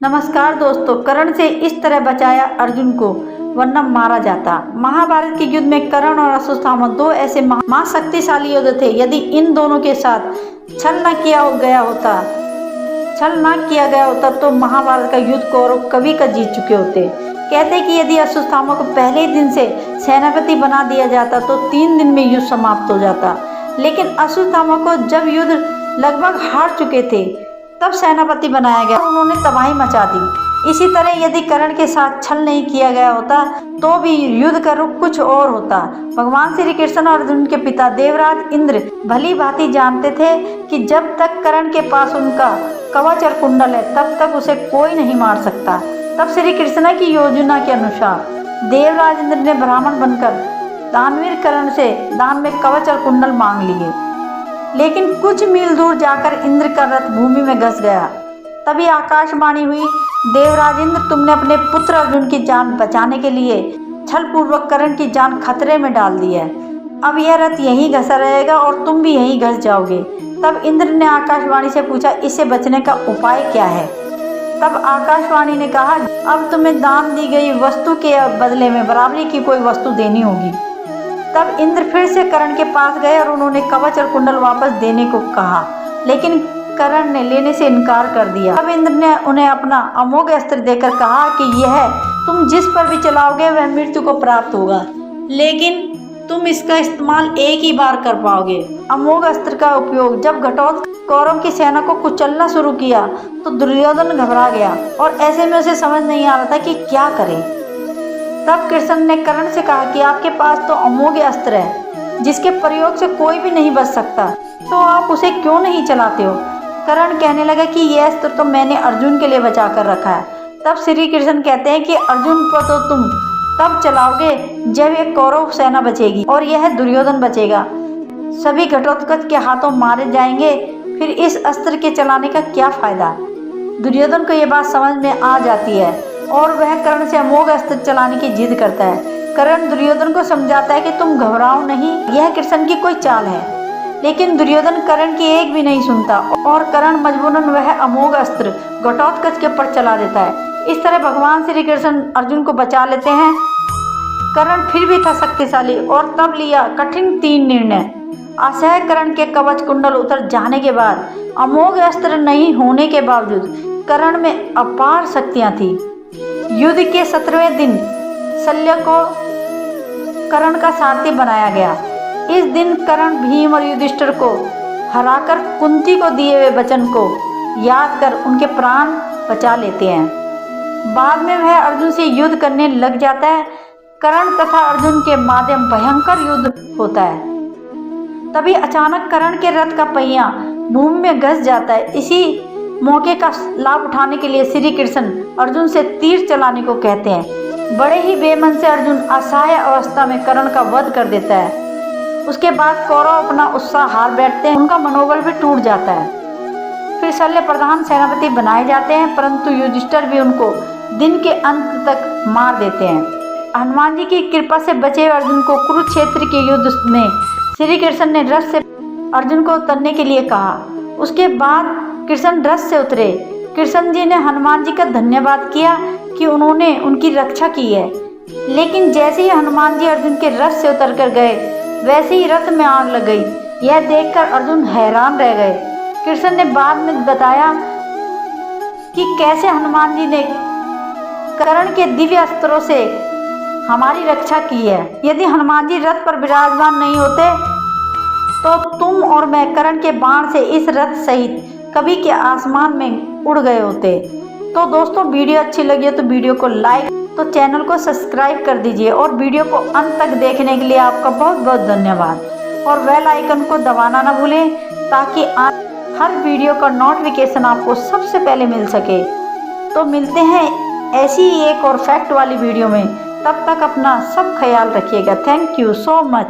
नमस्कार दोस्तों। कर्ण से इस तरह बचाया अर्जुन को, वरना मारा जाता। महाभारत के युद्ध में कर्ण और अश्वत्थामा दो ऐसे महाशक्तिशाली योद्धा थे। यदि इन दोनों के साथ छल न किया गया होता तो महाभारत का युद्ध कौरव कभी का जीत चुके होते। कहते कि यदि अश्वत्थामा को पहले ही दिन से सेनापति बना दिया जाता तो 3 दिन में युद्ध समाप्त हो जाता। लेकिन अश्वत्थामा को जब युद्ध लगभग हार चुके थे तब सेनापति बनाया गया और उन्होंने तबाही मचा दी। इसी तरह यदि कर्ण के साथ छल नहीं किया गया होता तो भी युद्ध का रुख कुछ और होता। भगवान श्री कृष्ण और अर्जुन के पिता देवराज इंद्र भली भांति जानते थे कि जब तक कर्ण के पास उनका कवच और कुंडल है तब तक उसे कोई नहीं मार सकता। तब श्री कृष्ण की योजना के अनुसार देवराज इंद्र ने ब्राह्मण बनकर दानवीर कर्ण से दान में कवच और कुंडल मांग लिए। लेकिन कुछ मील दूर जाकर इंद्र का रथ भूमि में घस गया। तभी आकाशवाणी हुई, देवराज इंद्र, तुमने अपने पुत्र अर्जुन की जान बचाने के लिए छल पूर्वक कर्ण की जान खतरे में डाल दी है। अब यह रथ यहीं घसा रहेगा और तुम भी यहीं घस जाओगे। तब इंद्र ने आकाशवाणी से पूछा, इससे बचने का उपाय क्या है? तब आकाशवाणी ने कहा, अब तुम्हें दान दी गई वस्तु के बदले में बराबरी की कोई वस्तु देनी होगी। तब इंद्र फिर से कर्ण के पास गए और उन्होंने कवच और कुंडल वापस देने को कहा, लेकिन कर्ण ने लेने से इनकार कर दिया। तब इंद्र ने उन्हें अपना अमोघ अस्त्र देकर कहा कि यह तुम जिस पर भी चलाओगे वह मृत्यु को प्राप्त होगा, लेकिन तुम इसका इस्तेमाल एक ही बार कर पाओगे। अमोघ अस्त्र का उपयोग जब घटोत्कच कौरव की सेना को कुचलना शुरू किया तो दुर्योधन घबरा गया और ऐसे में उसे समझ नहीं आ रहा था कि क्या करे। तब कृष्ण ने कर्ण से कहा कि आपके पास तो अमोघ अस्त्र है जिसके प्रयोग से कोई भी नहीं बच सकता, तो आप उसे क्यों नहीं चलाते हो? कर्ण कहने लगा कि यह अस्त्र तो मैंने अर्जुन के लिए बचा कर रखा है। तब श्री कृष्ण कहते हैं कि अर्जुन को तो तुम तब चलाओगे जब एक कौरव सेना बचेगी और यह दुर्योधन बचेगा। सभी घटोत्कच के हाथों मारे जाएंगे, फिर इस अस्त्र के चलाने का क्या फायदा? दुर्योधन को यह बात समझ में आ जाती है और वह कर्ण से अमोघ अस्त्र चलाने की जिद करता है। कर्ण दुर्योधन को समझाता है कि तुम घबराओ नहीं, यह कृष्ण की कोई चाल है। लेकिन दुर्योधन कर्ण की एक भी नहीं सुनता और कर्ण मजबूरन वह अमोघ अस्त्र घटोत्कच के ऊपर चला देता है। इस तरह भगवान श्री कृष्ण अर्जुन को बचा लेते हैं। कर्ण फिर भी था शक्तिशाली और तब लिया कठिन 3 निर्णय। असह्य कर्ण के कवच कुंडल उतर जाने के बाद, अमोघ अस्त्र नहीं होने के बावजूद कर्ण में अपार शक्तियां थी। युद्ध के 17वें दिन शल्य को कर्ण का सारथी बनाया गया। इस दिन कर्ण भीम और युधिष्ठिर को हराकर कुंती को दिए हुए वचन को याद कर उनके प्राण बचा लेते हैं। बाद में वह अर्जुन से युद्ध करने लग जाता है। कर्ण तथा अर्जुन के माध्यम भयंकर युद्ध होता है। तभी अचानक कर्ण के रथ का पहिया भूमि में घस जाता है। इसी मौके का लाभ उठाने के लिए श्री कृष्ण अर्जुन से तीर चलाने को कहते हैं। बड़े ही बेमन से अर्जुन असहाय अवस्था में कर्ण का वध कर देता है। उसके बाद कौरव अपना उत्साह हार बैठते हैं, उनका मनोबल भी टूट जाता है। फिर शल्य प्रधान सेनापति बनाए जाते हैं, परंतु युधिष्ठिर भी उनको दिन के अंत तक मार देते हैं। हनुमान जी की कृपा से बचे हुए अर्जुन को कुरुक्षेत्र के युद्ध में श्री कृष्ण ने रथ से अर्जुन को उतरने के लिए कहा। उसके बाद कृष्ण रथ से उतरे। कृष्ण जी ने हनुमान जी का धन्यवाद किया कि उन्होंने उनकी रक्षा की है। लेकिन जैसे ही हनुमान जी अर्जुन के रथ से उतर कर गए वैसे ही रथ में आग लग गई। यह देखकर अर्जुन हैरान रह गए। कृष्ण ने बाद में बताया कि कैसे हनुमान जी ने कर्ण के दिव्य अस्त्रों से हमारी रक्षा की है। यदि हनुमान जी रथ पर विराजमान नहीं होते तो तुम और मैं कर्ण के बाण से इस रथ सहित कभी के आसमान में उड़ गए होते। तो दोस्तों, वीडियो अच्छी लगी हो तो वीडियो को लाइक, तो चैनल को सब्सक्राइब कर दीजिए और वीडियो को अंत तक देखने के लिए आपका बहुत बहुत धन्यवाद। और बेल आइकन को दबाना ना भूलें ताकि हर वीडियो का नोटिफिकेशन आपको सबसे पहले मिल सके। तो मिलते हैं ऐसी ही एक और फैक्ट वाली वीडियो में। तब तक अपना सब ख्याल रखिएगा। Thank you so much.